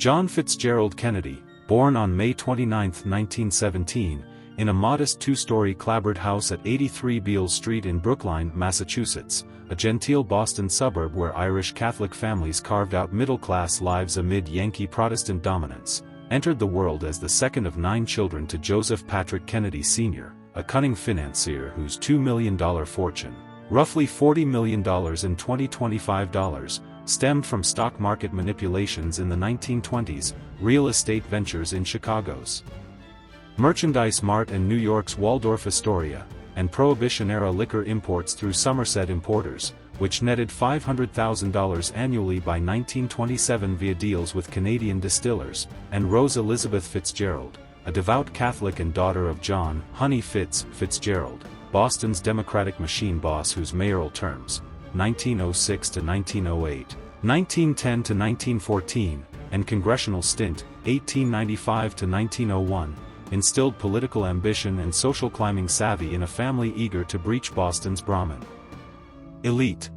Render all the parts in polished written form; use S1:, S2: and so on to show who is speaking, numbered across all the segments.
S1: John Fitzgerald Kennedy, born on May 29, 1917, in a modest two-story clapboard house at 83 Beale Street in Brookline, Massachusetts, a genteel Boston suburb where Irish Catholic families carved out middle-class lives amid Yankee Protestant dominance, entered the world as the second of 9 children to Joseph Patrick Kennedy Sr., a cunning financier whose $2 million fortune, roughly $40 million in 2025 dollars, stemmed from stock market manipulations in the 1920s, real estate ventures in Chicago's Merchandise Mart and New York's Waldorf Astoria, and Prohibition-era liquor imports through Somerset importers, which netted $500,000 annually by 1927 via deals with Canadian distillers, and Rose Elizabeth Fitzgerald, a devout Catholic and daughter of John "Honey" Fitzgerald, Boston's Democratic machine boss whose mayoral terms, 1906 to 1908, 1910 to 1914, and congressional stint, 1895 to 1901, instilled political ambition and social climbing savvy in a family eager to breach Boston's Brahmin elite.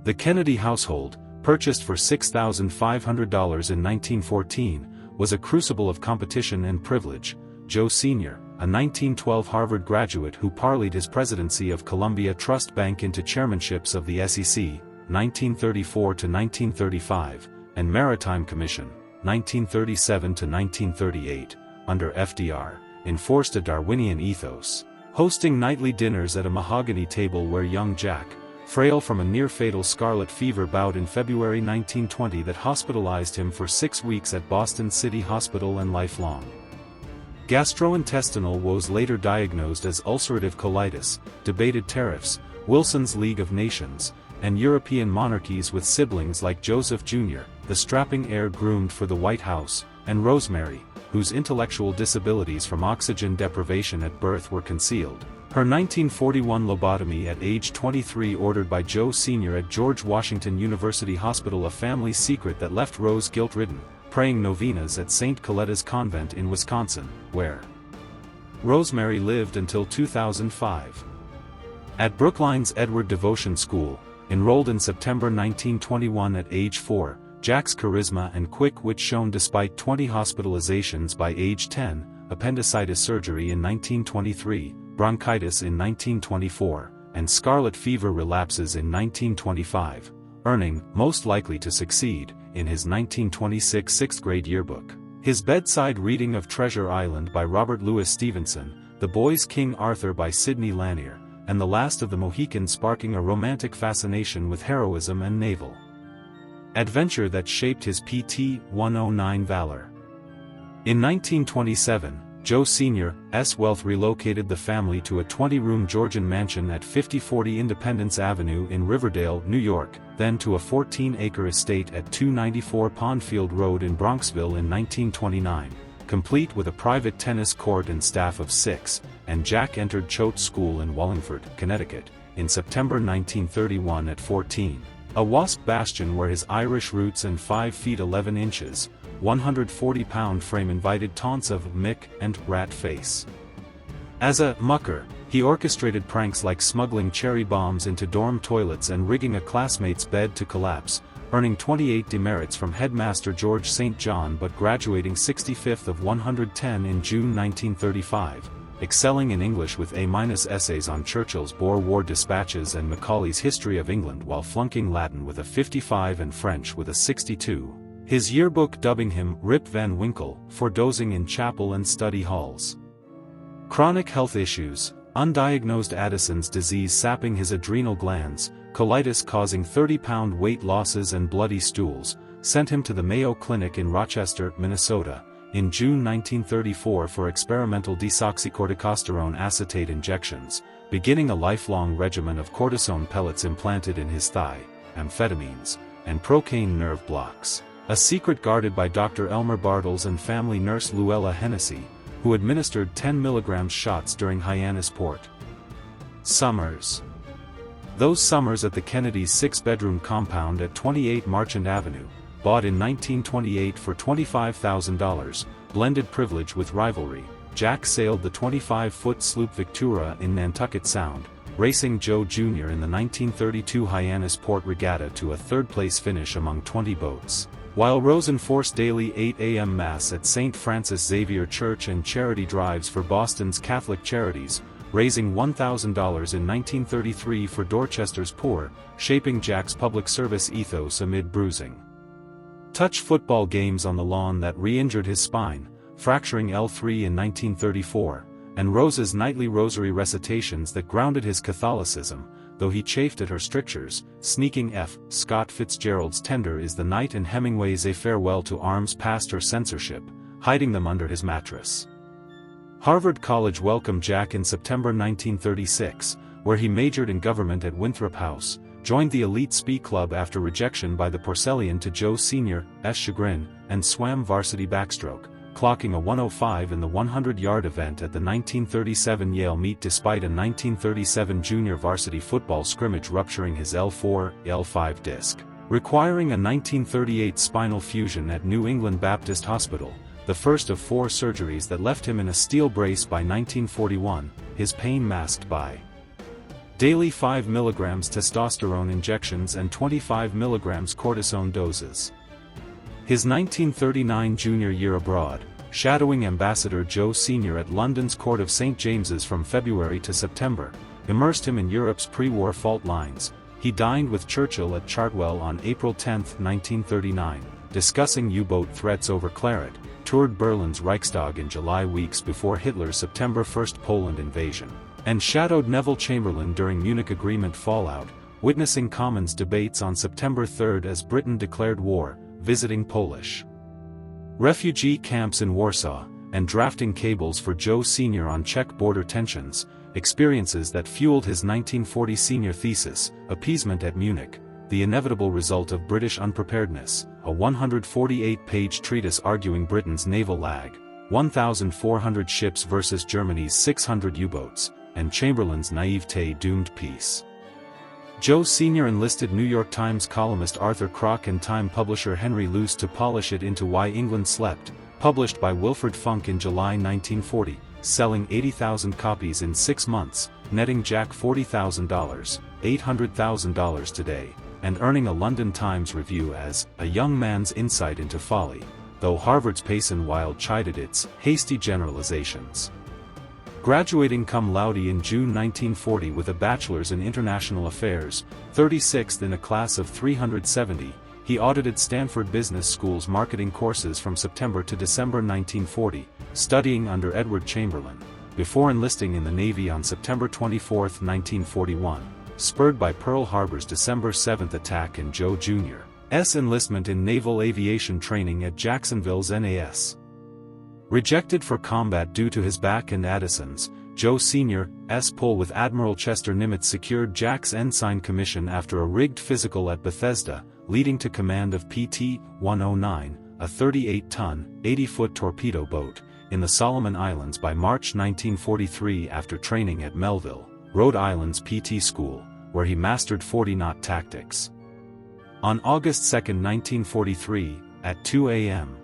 S1: The Kennedy household, purchased for $6,500 in 1914, was a crucible of competition and privilege. Joe Sr., a 1912 Harvard graduate who parlayed his presidency of Columbia Trust Bank into chairmanships of the SEC, 1934 to 1935, and Maritime Commission, 1937 to 1938, under FDR, enforced a Darwinian ethos, hosting nightly dinners at a mahogany table where young Jack, frail from a near-fatal scarlet fever bout in February 1920 that hospitalized him for 6 weeks at Boston City Hospital and lifelong gastrointestinal woes later diagnosed as ulcerative colitis, debated tariffs, Wilson's League of Nations, and European monarchies with siblings like Joseph Jr., the strapping heir groomed for the White House, and Rosemary, whose intellectual disabilities from oxygen deprivation at birth were concealed. Her 1941 lobotomy at age 23 ordered by Joe Sr. at George Washington University Hospital, a family secret that left Rose guilt-ridden, praying novenas at St. Coletta's Convent in Wisconsin, where Rosemary lived until 2005. At Brookline's Edward Devotion School, enrolled in September 1921 at age 4, Jack's charisma and quick wit shone despite 20 hospitalizations by age 10, appendicitis surgery in 1923, bronchitis in 1924, and scarlet fever relapses in 1925, earning, most likely to succeed, in his 1926 sixth-grade yearbook, his bedside reading of Treasure Island by Robert Louis Stevenson, The Boy's King Arthur by Sidney Lanier, and The Last of the Mohicans, sparking a romantic fascination with heroism and naval adventure that shaped his PT-109 valor. In 1927, Joe Sr.'s wealth relocated the family to a 20-room Georgian mansion at 5040 Independence Avenue in Riverdale, New York, then to a 14-acre estate at 294 Pondfield Road in Bronxville in 1929, complete with a private tennis court and staff of 6, and Jack entered Choate School in Wallingford, Connecticut, in September 1931 at 14. A Wasp bastion where his Irish roots and 5 feet 11 inches, 140-pound frame invited taunts of Mick and Rat Face. As a mucker, he orchestrated pranks like smuggling cherry bombs into dorm toilets and rigging a classmate's bed to collapse, earning 28 demerits from headmaster George St. John but graduating 65th of 110 in June 1935. Excelling in English with A- essays on Churchill's Boer War dispatches and Macaulay's History of England, while flunking Latin with a 55 and French with a 62. His yearbook dubbing him Rip Van Winkle for dozing in chapel and study halls. Chronic health issues, undiagnosed Addison's disease sapping his adrenal glands, colitis causing 30-pound weight losses and bloody stools, sent him to the Mayo Clinic in Rochester, Minnesota, in June 1934 for experimental desoxycorticosterone acetate injections, beginning a lifelong regimen of cortisone pellets implanted in his thigh, amphetamines, and procaine nerve blocks, a secret guarded by Dr. Elmer Bartles and family nurse Luella Hennessy, who administered 10 mg shots during Hyannisport. Summers. Those summers at the Kennedys' 6-bedroom compound at 28 Marchant Avenue, bought in 1928 for $25,000, blended privilege with rivalry. Jack sailed the 25-foot sloop Victoria in Nantucket Sound, racing Joe Jr. in the 1932 Hyannisport Regatta to a third-place finish among 20 boats. While Rose enforced daily 8 a.m. Mass at St. Francis Xavier Church and charity drives for Boston's Catholic Charities, raising $1,000 in 1933 for Dorchester's poor, shaping Jack's public service ethos amid bruising. Touch football games on the lawn that re-injured his spine, fracturing L3 in 1934, and Rose's nightly rosary recitations that grounded his Catholicism, though he chafed at her strictures. Sneaking F. Scott Fitzgerald's Tender is the Night and Hemingway's A Farewell to Arms passed her censorship, hiding them under his mattress. Harvard College welcomed Jack in September 1936, where he majored in government at Winthrop House, joined the elite Spee Club after rejection by the Porcellian to Joe Sr.'s chagrin, and swam varsity backstroke, clocking a 1:05 in the 100-yard event at the 1937 Yale meet despite a 1937 junior varsity football scrimmage rupturing his L4-L5 disc, requiring a 1938 spinal fusion at New England Baptist Hospital, the first of 4 surgeries that left him in a steel brace by 1941, his pain masked by daily 5 mg testosterone injections and 25 mg cortisone doses. His 1939 junior year abroad, shadowing Ambassador Joe Sr. at London's Court of St. James's from February to September, immersed him in Europe's pre-war fault lines. He dined with Churchill at Chartwell on April 10, 1939, discussing U-boat threats over claret, toured Berlin's Reichstag in July weeks before Hitler's September 1 Poland invasion, and shadowed Neville Chamberlain during Munich Agreement fallout, witnessing Commons debates on September 3 as Britain declared war, visiting Polish refugee camps in Warsaw, and drafting cables for Joe Sr. on Czech border tensions, experiences that fueled his 1940 senior thesis, Appeasement at Munich, the inevitable result of British unpreparedness, a 148-page treatise arguing Britain's naval lag, 1,400 ships versus Germany's 600 U-boats, and Chamberlain's naivete doomed peace. Joe Sr. enlisted New York Times columnist Arthur Kroc and Time publisher Henry Luce to polish it into Why England Slept, published by Wilfred Funk in July 1940, selling 80,000 copies in 6 months, netting Jack $40,000, $800,000 today, and earning a London Times review as a young man's insight into folly, though Harvard's Payson Wild chided its hasty generalizations. Graduating cum laude in June 1940 with a bachelor's in international affairs, 36th in a class of 370, he audited Stanford Business School's marketing courses from September to December 1940, studying under Edward Chamberlain, before enlisting in the Navy on September 24, 1941, spurred by Pearl Harbor's December 7 attack and Joe Jr.'s enlistment in naval aviation training at Jacksonville's NAS. Rejected for combat due to his back and Addison's, Joe Sr.'s pull with Admiral Chester Nimitz secured Jack's ensign commission after a rigged physical at Bethesda, leading to command of PT-109, a 38-ton, 80-foot torpedo boat, in the Solomon Islands by March 1943 after training at Melville, Rhode Island's PT school, where he mastered 40-knot tactics. On August 2, 1943, at 2 a.m.,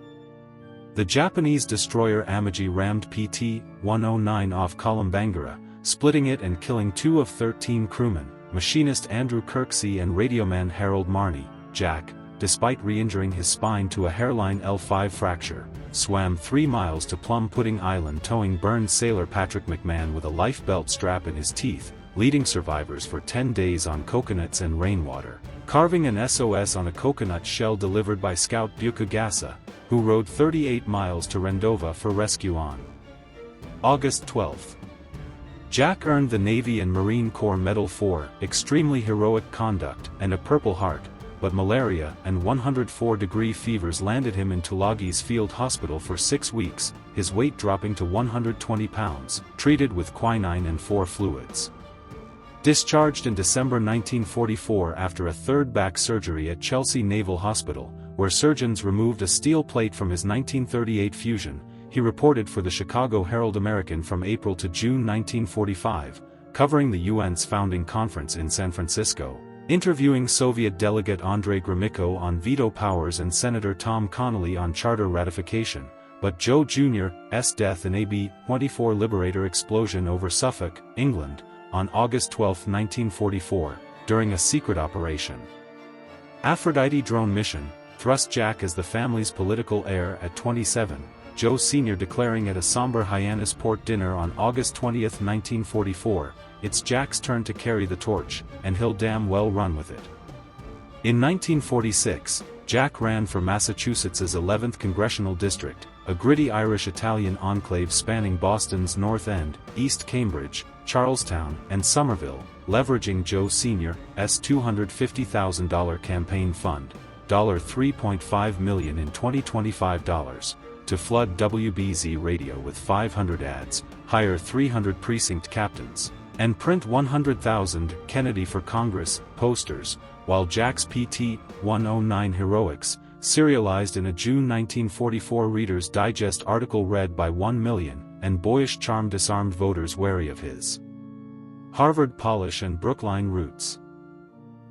S1: the Japanese destroyer Amagi rammed PT-109 off Kolumbangara, splitting it and killing 2 of 13 crewmen, machinist Andrew Kirksey and radioman Harold Marney. Jack, despite re-injuring his spine to a hairline L5 fracture, swam 3 miles to Plum Pudding Island towing burned sailor Patrick McMahon with a life belt strap in his teeth, leading survivors for 10 days on coconuts and rainwater, carving an SOS on a coconut shell delivered by Scout Buka Gassa, who rode 38 miles to Rendova for rescue on August 12. Jack earned the Navy and Marine Corps Medal for extremely heroic conduct and a Purple Heart, but malaria and 104-degree fevers landed him in Tulagi's Field Hospital for 6 weeks, his weight dropping to 120 pounds, treated with quinine and 4 fluids. Discharged in December 1944 after a third back surgery at Chelsea Naval Hospital, where surgeons removed a steel plate from his 1938 fusion, he reported for the Chicago Herald-American from April to June 1945, covering the UN's founding conference in San Francisco, interviewing Soviet delegate Andrei Gromyko on veto powers and Senator Tom Connolly on charter ratification, but Joe Jr.'s death in a B-24 Liberator explosion over Suffolk, England, on August 12, 1944, during a secret operation. Aphrodite drone mission, thrust Jack as the family's political heir at 27, Joe Sr. declaring at a somber Hyannisport dinner on August 20, 1944, "It's Jack's turn to carry the torch, and he'll damn well run with it." In 1946, Jack ran for Massachusetts's 11th congressional district, a gritty Irish-Italian enclave spanning Boston's North End, East Cambridge, Charlestown, and Somerville, leveraging Joe Sr.'s $250,000 campaign fund, $3.5 million in 2025 dollars, to flood WBZ radio with 500 ads, hire 300 precinct captains, and print 100,000 "Kennedy for Congress" posters, while Jack's PT-109 heroics, serialized in a June 1944 Reader's Digest article read by 1 million, and boyish charm disarmed voters wary of his Harvard polish and Brookline roots.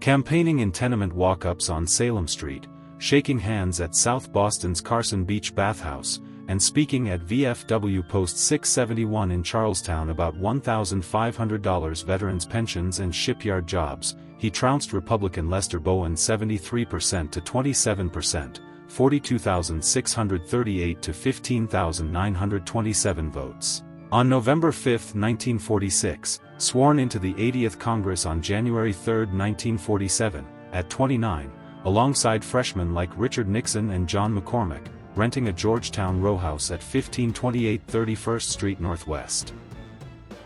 S1: Campaigning in tenement walk-ups on Salem Street, shaking hands at South Boston's Carson Beach bathhouse, and speaking at VFW Post 671 in Charlestown about $1,500 veterans' pensions and shipyard jobs, he trounced Republican Lester Bowen 73% to 27%, 42,638 to 15,927 votes. On November 5, 1946, sworn into the 80th Congress on January 3, 1947, at 29, alongside freshmen like Richard Nixon and John McCormick, renting a Georgetown row house at 1528 31st Street Northwest.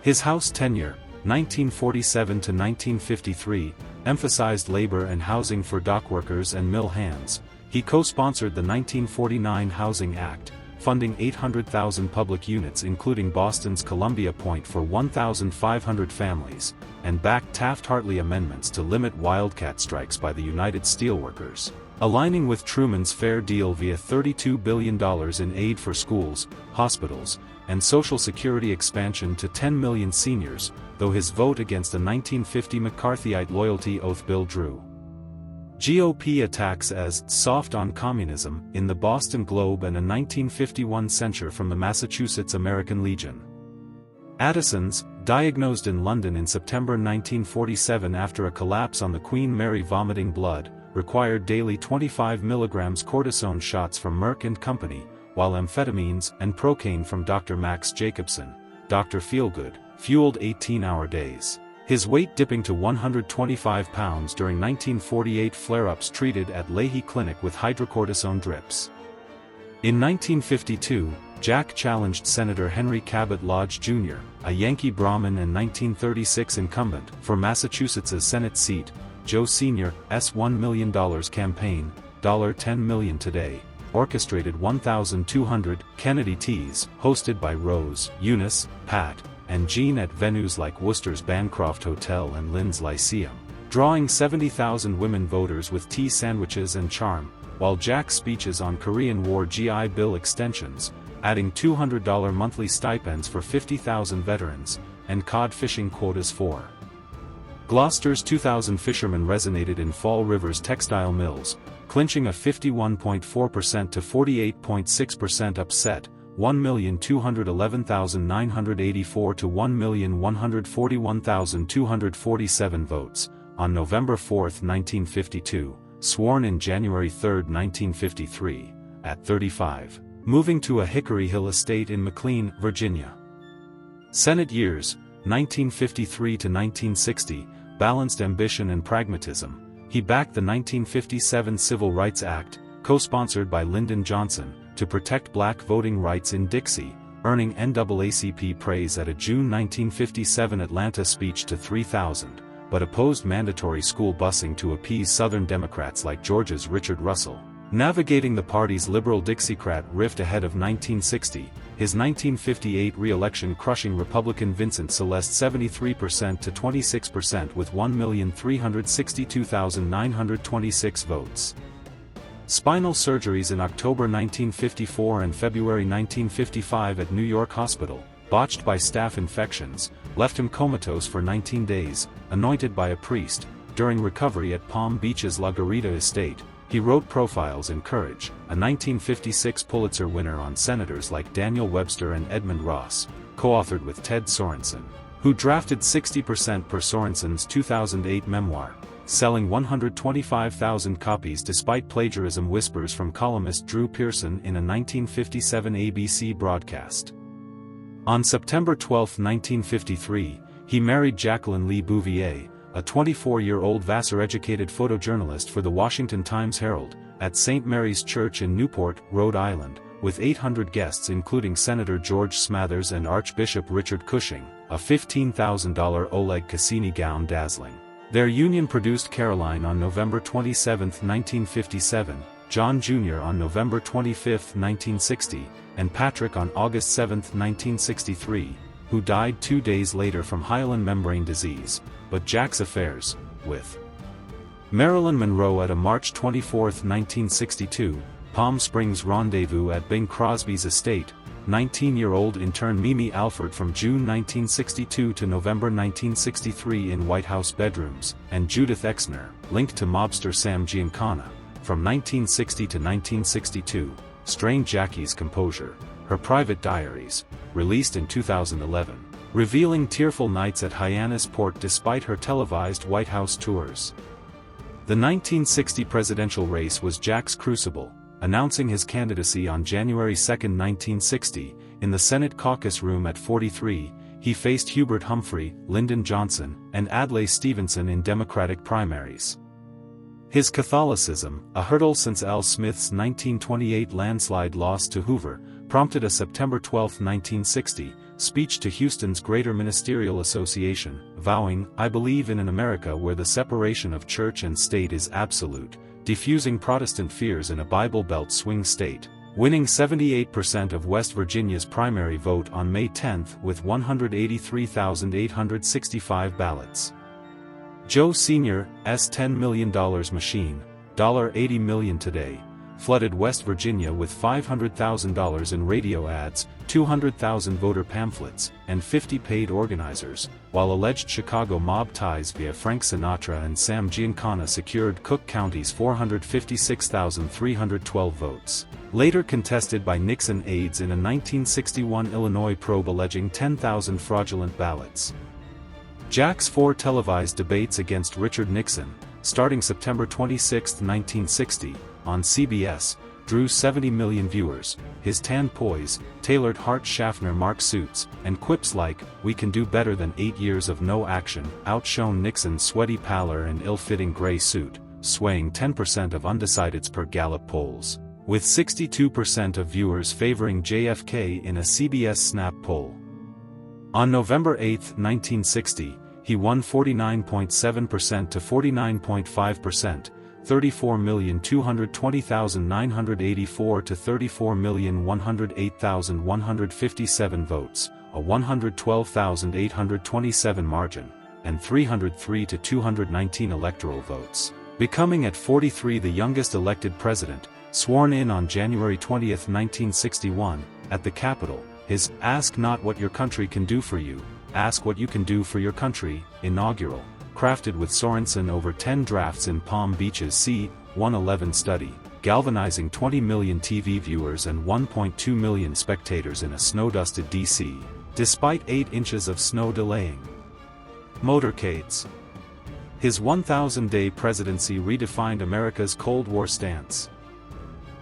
S1: His House tenure, 1947 to 1953, emphasized labor and housing for dockworkers and mill hands. He co-sponsored the 1949 Housing Act, funding 800,000 public units including Boston's Columbia Point for 1,500 families, and backed Taft-Hartley amendments to limit wildcat strikes by the United Steelworkers, aligning with Truman's Fair Deal via $32 billion in aid for schools, hospitals, and Social Security expansion to 10 million seniors, though his vote against a 1950 McCarthyite loyalty oath bill drew GOP attacks as "soft on communism" in the Boston Globe and a 1951 censure from the Massachusetts American Legion. Addison's, diagnosed in London in September 1947 after a collapse on the Queen Mary vomiting blood, required daily 25 mg cortisone shots from Merck & Company, while amphetamines and procaine from Dr. Max Jacobson, Dr. Feelgood, fueled 18-hour days. His weight dipping to 125 pounds during 1948 flare-ups treated at Leahy Clinic with hydrocortisone drips. In 1952, Jack challenged Senator Henry Cabot Lodge Jr., a Yankee Brahmin and 1936 incumbent, for Massachusetts' Senate seat. Joe Sr.'s $1 million campaign, $10 million today, orchestrated 1,200 Kennedy teas, hosted by Rose, Eunice, Pat, and Jean at venues like Worcester's Bancroft Hotel and Lynn's Lyceum, drawing 70,000 women voters with tea sandwiches and charm, while Jack's speeches on Korean War GI Bill extensions, adding $200 monthly stipends for 50,000 veterans, and cod fishing quotas for Gloucester's 2,000 fishermen resonated in Fall River's textile mills, clinching a 51.4% to 48.6% upset, 1,211,984 to 1,141,247 votes, on November 4, 1952, sworn in January 3, 1953, at 35, moving to a Hickory Hill estate in McLean, Virginia. Senate years, 1953 to 1960, balanced ambition and pragmatism. He backed the 1957 Civil Rights Act, co-sponsored by Lyndon Johnson, to protect black voting rights in Dixie, earning NAACP praise at a June 1957 Atlanta speech to 3,000, but opposed mandatory school busing to appease Southern Democrats like Georgia's Richard Russell. Navigating the party's liberal Dixiecrat rift ahead of 1960, his 1958 re-election crushing Republican Vincent Celeste 73% to 26% with 1,362,926 votes. Spinal surgeries in October 1954 and February 1955 at New York Hospital, botched by staph infections, left him comatose for 19 days, anointed by a priest. During recovery at Palm Beach's La Garita estate, he wrote Profiles in Courage, a 1956 Pulitzer winner on senators like Daniel Webster and Edmund Ross, co-authored with Ted Sorensen, who drafted 60% per Sorensen's 2008 memoir, selling 125,000 copies despite plagiarism whispers from columnist Drew Pearson in a 1957 ABC broadcast. On September 12, 1953, he married Jacqueline Lee Bouvier, a 24-year-old Vassar-educated photojournalist for the Washington Times-Herald, at St. Mary's Church in Newport, Rhode Island, with 800 guests including Senator George Smathers and Archbishop Richard Cushing, a $15,000 Oleg Cassini gown dazzling. Their union produced Caroline on November 27, 1957, John Jr. on November 25, 1960, and Patrick on August 7, 1963, who died 2 days later from hyaline membrane disease. But Jack's affairs, with Marilyn Monroe at a March 24, 1962, Palm Springs rendezvous at Bing Crosby's estate, 19-year-old intern Mimi Alford from June 1962 to November 1963 in White House bedrooms, and Judith Exner, linked to mobster Sam Giancana, from 1960 to 1962, strained Jackie's composure. Her private diaries, released in 2011, revealing tearful nights at Hyannis Port despite her televised White House tours. The 1960 presidential race was Jack's crucible, announcing his candidacy on January 2, 1960, in the Senate caucus room at 43, he faced Hubert Humphrey, Lyndon Johnson, and Adlai Stevenson in Democratic primaries. His Catholicism, a hurdle since Al Smith's 1928 landslide loss to Hoover, prompted a September 12, 1960, speech to Houston's Greater Ministerial Association, vowing, "I believe in an America where the separation of church and state is absolute," diffusing Protestant fears in a Bible Belt swing state, winning 78% of West Virginia's primary vote on May 10 with 183,865 ballots. Joe Sr.'s $10 million machine, $80 million today, flooded West Virginia with $500,000 in radio ads, 200,000 voter pamphlets, and 50 paid organizers, while alleged Chicago mob ties via Frank Sinatra and Sam Giancana secured Cook County's 456,312 votes, later contested by Nixon aides in a 1961 Illinois probe alleging 10,000 fraudulent ballots. Jack's 4 televised debates against Richard Nixon, starting September 26, 1960, on CBS, drew 70 million viewers. His tan poise, tailored Hart-Schaffner Mark suits, and quips like, "We can do better than 8 years of no action," outshone Nixon's sweaty pallor and ill-fitting gray suit, swaying 10% of undecideds per Gallup polls, with 62% of viewers favoring JFK in a CBS Snap poll. On November 8, 1960, he won 49.7% to 49.5%, 34,220,984 to 34,108,157 votes, a 112,827 margin, and 303 to 219 electoral votes, becoming at 43 the youngest elected president, sworn in on January 20, 1961, at the Capitol. His "Ask not what your country can do for you, ask what you can do for your country" inaugural, crafted with Sorensen over 10 drafts in Palm Beach's C-111 study, galvanizing 20 million TV viewers and 1.2 million spectators in a snow-dusted D.C., despite 8 inches of snow delaying motorcades. His 1,000-day presidency redefined America's Cold War stance.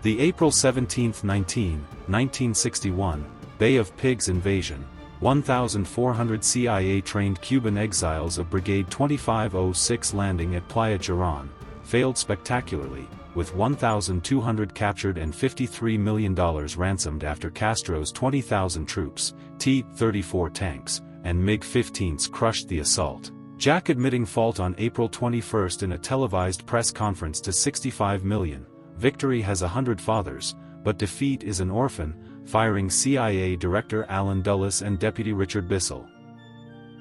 S1: The April 17, 1961, Bay of Pigs invasion, 1,400 CIA-trained Cuban exiles of Brigade 2506 landing at Playa Girón, failed spectacularly, with 1,200 captured and $53 million ransomed after Castro's 20,000 troops, T-34 tanks, and MiG-15s crushed the assault. Jack admitting fault on April 21 in a televised press conference to 65 million, "Victory has 100 fathers, but defeat is an orphan," firing CIA Director Allen Dulles and Deputy Richard Bissell.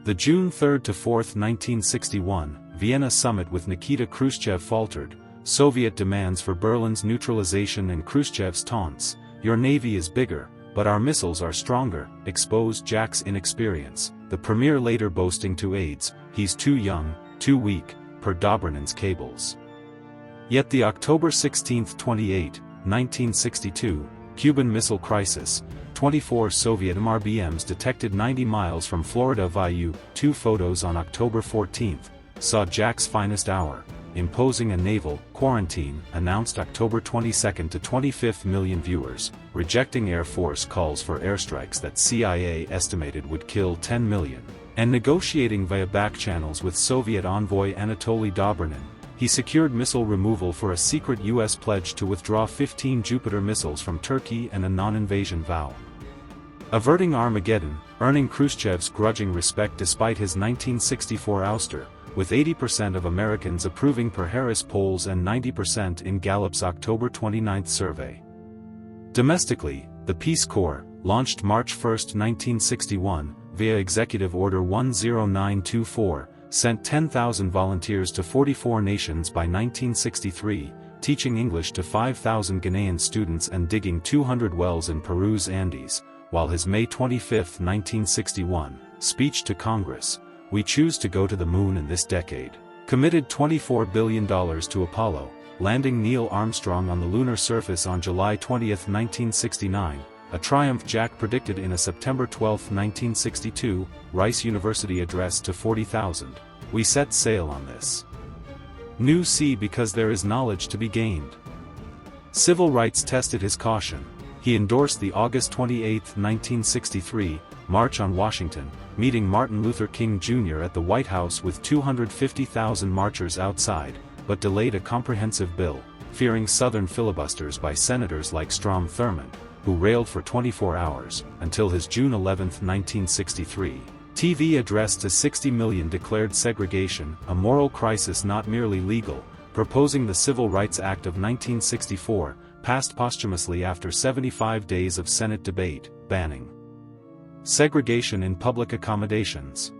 S1: The June 3 to 4, 1961, Vienna summit with Nikita Khrushchev faltered, Soviet demands for Berlin's neutralization and Khrushchev's taunts, "Your navy is bigger, but our missiles are stronger," exposed Jack's inexperience, the premier later boasting to aides, "He's too young, too weak," per Dobrynen's cables. Yet the October 16, 28, 1962, Cuban Missile Crisis, 24 Soviet MRBMs detected 90 miles from Florida VU, 2 photos on October 14, saw Jack's finest hour, imposing a naval quarantine announced October 22 to 25 million viewers, rejecting Air Force calls for airstrikes that CIA estimated would kill 10 million, and negotiating via back channels with Soviet envoy Anatoly Dobrinin. He secured missile removal for a secret U.S. pledge to withdraw 15 Jupiter missiles from Turkey and a non-invasion vow. Averting Armageddon, earning Khrushchev's grudging respect despite his 1964 ouster, with 80% of Americans approving per Harris polls and 90% in Gallup's October 29 survey. Domestically, the Peace Corps, launched March 1, 1961, via Executive Order 10924, sent 10,000 volunteers to 44 nations by 1963, teaching English to 5,000 Ghanaian students and digging 200 wells in Peru's Andes, while his May 25, 1961, speech to Congress, "We choose to go to the moon in this decade," committed $24 billion to Apollo, landing Neil Armstrong on the lunar surface on July 20, 1969, a triumph Jack predicted in a September 12, 1962, Rice University address to 40,000. "We set sail on this new sea because there is knowledge to be gained." Civil rights tested his caution. He endorsed the August 28, 1963, March on Washington, meeting Martin Luther King Jr. at the White House with 250,000 marchers outside, but delayed a comprehensive bill, fearing Southern filibusters by senators like Strom Thurmond, who railed for 24 hours, until his June 11, 1963, TV address to 60 million declared segregation a moral crisis not merely legal, proposing the Civil Rights Act of 1964, passed posthumously after 75 days of Senate debate, banning segregation in public accommodations.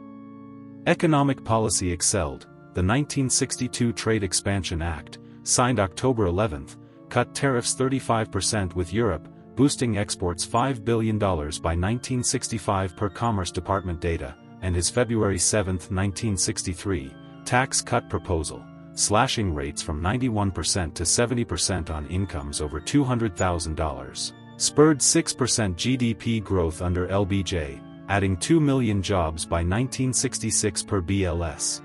S1: Economic policy excelled. The 1962 Trade Expansion Act, signed October 11, cut tariffs 35% with Europe, boosting exports $5 billion by 1965 per Commerce Department data, and his February 7, 1963, tax cut proposal, slashing rates from 91% to 70% on incomes over $200,000, spurred 6% GDP growth under LBJ, adding 2 million jobs by 1966 per BLS.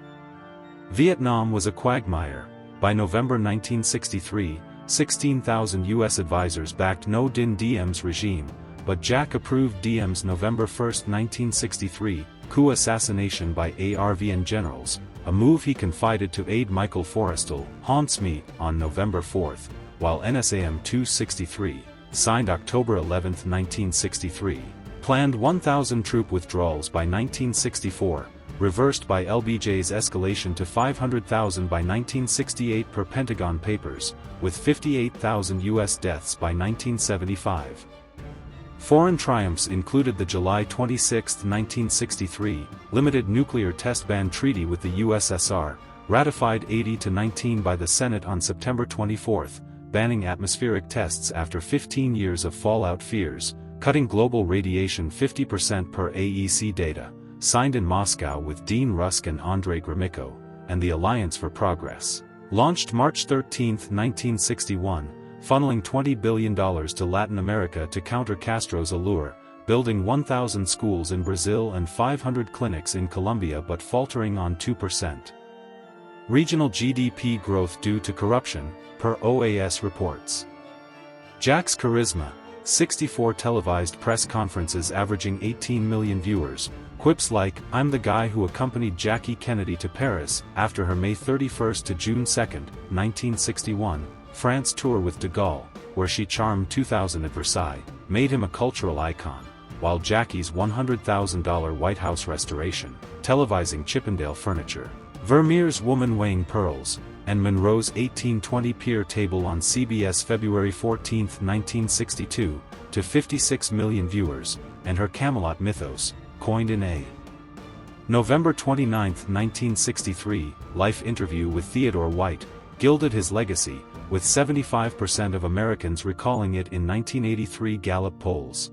S1: Vietnam was a quagmire. By November 1963, 16,000 U.S. advisors backed No Din Diem's regime, but Jack approved Diem's November 1, 1963, coup assassination by ARVN generals, a move he confided to aide Michael Forrestal, haunts me, on November 4, while NSAM 263, signed October 11, 1963, planned 1,000 troop withdrawals by 1964, reversed by LBJ's escalation to 500,000 by 1968 per Pentagon Papers, with 58,000 U.S. deaths by 1975. Foreign triumphs included the July 26, 1963, limited nuclear test ban treaty with the USSR, ratified 80-19 by the Senate on September 24, banning atmospheric tests after 15 years of fallout fears, cutting global radiation 50% per AEC data, signed in Moscow with Dean Rusk and Andrei Gromyko, and the Alliance for Progress, launched March 13, 1961, funneling $20 billion to Latin America to counter Castro's allure, building 1,000 schools in Brazil and 500 clinics in Colombia but faltering on 2%. Regional GDP growth due to corruption, per OAS reports. Jack's charisma, 64 televised press conferences averaging 18 million viewers, quips like, "I'm the guy who accompanied Jackie Kennedy to Paris," after her May 31 to June 2, 1961, France tour with de Gaulle, where she charmed 2,000 at Versailles, made him a cultural icon, while Jackie's $100,000 White House restoration, televising Chippendale furniture, Vermeer's Woman Weighing Pearls, and Monroe's 1820 pier table on CBS February 14, 1962, to 56 million viewers, and her Camelot mythos, coined in a November 29, 1963, Life interview with Theodore White, gilded his legacy, with 75% of Americans recalling it in 1983 Gallup polls.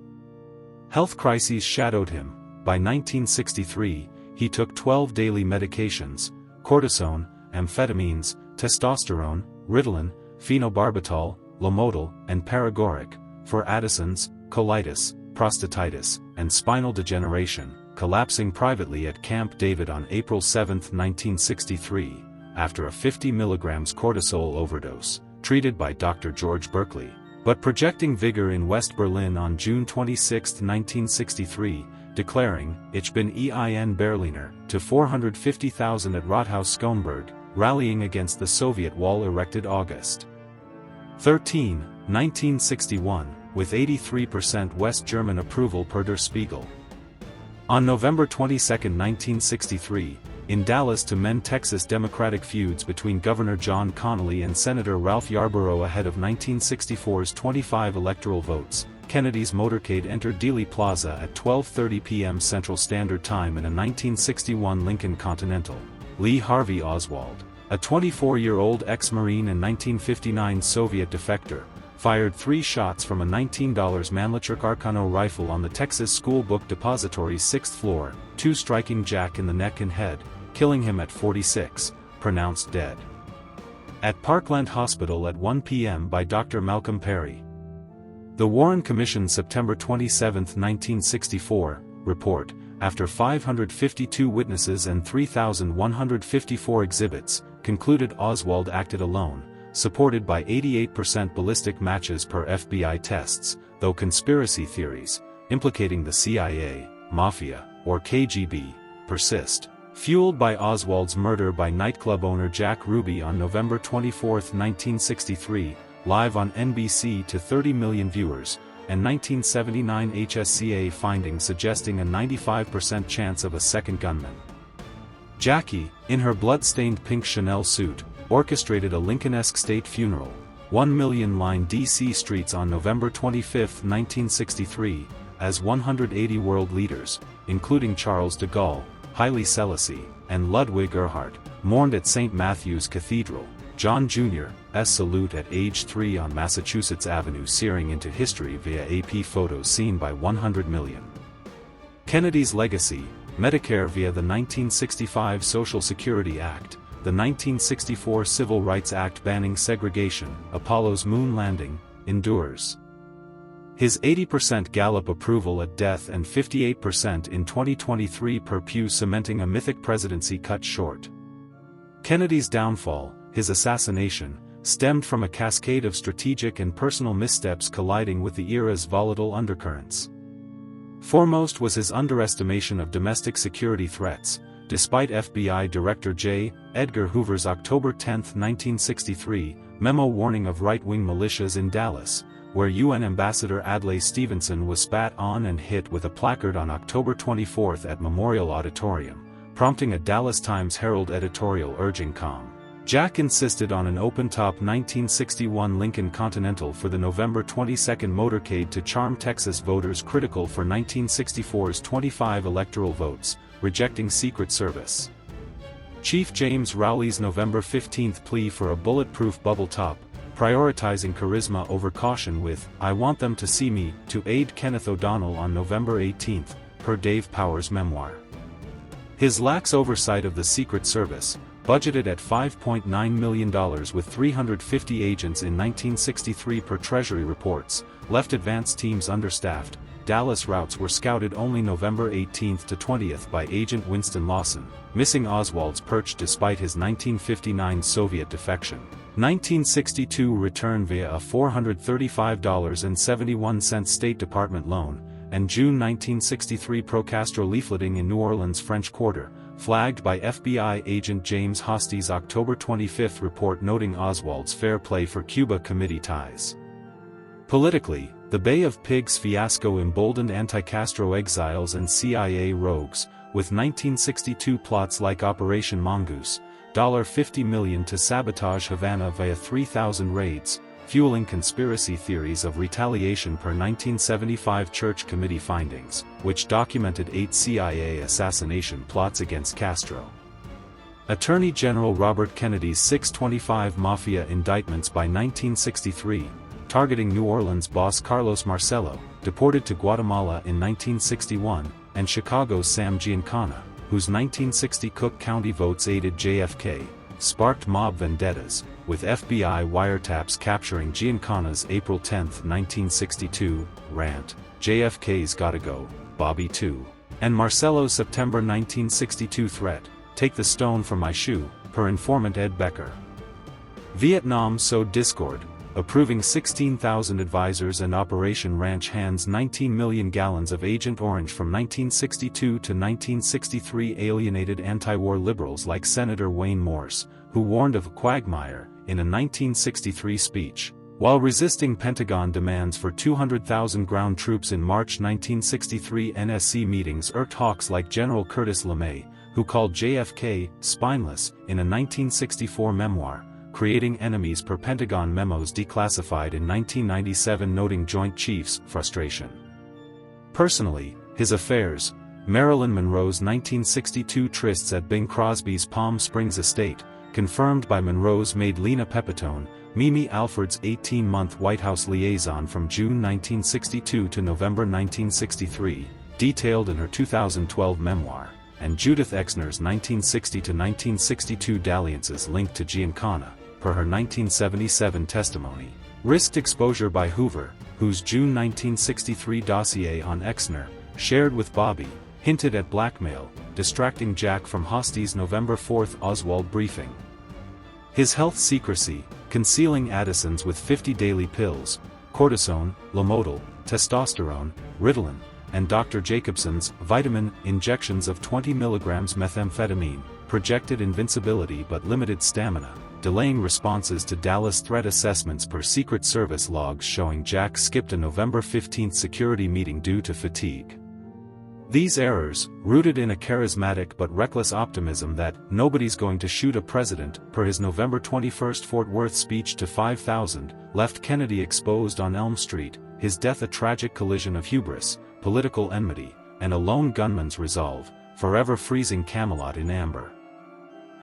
S1: Health crises shadowed him. By 1963, he took 12 daily medications: cortisone, amphetamines, testosterone, Ritalin, phenobarbital, Lomotil, and Paregoric, for Addison's, colitis, prostatitis, and spinal degeneration, collapsing privately at Camp David on April 7, 1963, after a 50 mg cortisol overdose, treated by Dr. George Berkeley, but projecting vigor in West Berlin on June 26, 1963, declaring, Ich bin ein Berliner, to 450,000 at Rathaus Schönberg, rallying against the Soviet wall erected August 13, 1961, with 83% West German approval per Der Spiegel. On November 22, 1963, in Dallas to mend Texas Democratic feuds between Governor John Connally and Senator Ralph Yarborough ahead of 1964's 25 electoral votes, Kennedy's motorcade entered Dealey Plaza at 12:30 p.m. Central Standard Time in a 1961 Lincoln Continental. Lee Harvey Oswald, a 24-year-old ex-Marine and 1959 Soviet defector, fired 3 shots from a $19 Mannlicher Arcano rifle on the Texas School Book Depository's 6th floor, 2 striking Jack in the neck and head, killing him at 46, pronounced dead at Parkland Hospital at 1 p.m. by Dr. Malcolm Perry. The Warren Commission September 27, 1964, report, after 552 witnesses and 3,154 exhibits, concluded Oswald acted alone, supported by 88% ballistic matches per FBI tests, though conspiracy theories, implicating the CIA, Mafia, or KGB, persist. Fueled by Oswald's murder by nightclub owner Jack Ruby on November 24, 1963, live on NBC to 30 million viewers, and 1979 HSCA findings suggesting a 95% chance of a second gunman. Jackie, in her blood-stained pink Chanel suit, orchestrated a Lincoln-esque state funeral, 1 million line DC streets on November 25, 1963, as 180 world leaders, including Charles de Gaulle, Haile Selassie, and Ludwig Erhard, mourned at St. Matthew's Cathedral. John Jr.'s salute at age 3 on Massachusetts Avenue searing into history via AP photos seen by 100 million. Kennedy's legacy, Medicare via the 1965 Social Security Act, the 1964 Civil Rights Act banning segregation, Apollo's moon landing, endures. His 80% Gallup approval at death and 58% in 2023 per Pew cementing a mythic presidency cut short. Kennedy's downfall, his assassination, stemmed from a cascade of strategic and personal missteps colliding with the era's volatile undercurrents. Foremost was his underestimation of domestic security threats, despite FBI Director J. Edgar Hoover's October 10, 1963, memo warning of right-wing militias in Dallas, where UN Ambassador Adlai Stevenson was spat on and hit with a placard on October 24 at Memorial Auditorium, prompting a Dallas Times-Herald editorial urging calm. Jack insisted on an open-top 1961 Lincoln Continental for the November 22 motorcade to charm Texas voters critical for 1964's 25 electoral votes, rejecting Secret Service Chief James Rowley's November 15 plea for a bulletproof bubble top, prioritizing charisma over caution with "I want them to see me" to aid Kenneth O'Donnell on November 18, per Dave Powers' memoir. His lax oversight of the Secret Service, budgeted at $5.9 million with 350 agents in 1963 per Treasury reports, left advance teams understaffed. Dallas routes were scouted only November 18 to 20 by Agent Winston Lawson, missing Oswald's perch despite his 1959 Soviet defection. 1962 return via a $435.71 State Department loan, and June 1963 pro-Castro leafleting in New Orleans' French Quarter, flagged by FBI agent James Hostey's October 25 report noting Oswald's fair play for Cuba committee ties. Politically, the Bay of Pigs fiasco emboldened anti-Castro exiles and CIA rogues, with 1962 plots like Operation Mongoose, $50 million to sabotage Havana via 3,000 raids, fueling conspiracy theories of retaliation per 1975 Church Committee findings, which documented 8 CIA assassination plots against Castro. Attorney General Robert Kennedy's 625 Mafia indictments by 1963, targeting New Orleans boss Carlos Marcello, deported to Guatemala in 1961, and Chicago's Sam Giancana, whose 1960 Cook County votes aided JFK, sparked mob vendettas, with FBI wiretaps capturing Giancana's April 10, 1962, rant, "JFK's gotta go, Bobby too," And Marcello's September 1962 threat, "Take the stone from my shoe," per informant Ed Becker. Vietnam sowed discord, approving 16,000 advisors, and Operation Ranch hands 19 million gallons of Agent Orange from 1962 to 1963 alienated anti-war liberals like Senator Wayne Morse, who warned of a quagmire in a 1963 speech. While resisting Pentagon demands for 200,000 ground troops in March 1963, NSC meetings irked hawks like General Curtis LeMay, who called JFK spineless in a 1964 memoir, creating enemies per Pentagon memos declassified in 1997, noting Joint Chiefs' frustration. Personally, his affairs, Marilyn Monroe's 1962 trysts at Bing Crosby's Palm Springs estate, confirmed by Monroe's maid Lena Pepitone, Mimi Alford's 18-month White House liaison from June 1962 to November 1963, detailed in her 2012 memoir, and Judith Exner's 1960 to 1962 dalliances linked to Giancana, per her 1977 testimony, risked exposure by Hoover, whose June 1963 dossier on Exner, shared with Bobby, hinted at blackmail, distracting Jack from Hosty's November 4 Oswald briefing. His health secrecy, concealing Addison's with 50 daily pills, cortisone, Lomotil, testosterone, Ritalin, and Dr. Jacobson's vitamin injections of 20 mg methamphetamine, projected invincibility but limited stamina, delaying responses to Dallas threat assessments per Secret Service logs showing Jack skipped a November 15 security meeting due to fatigue. These errors, rooted in a charismatic but reckless optimism that nobody's going to shoot a president, per his November 21 Fort Worth speech to 5,000, left Kennedy exposed on Elm Street, his death a tragic collision of hubris, political enmity, and a lone gunman's resolve, forever freezing Camelot in amber.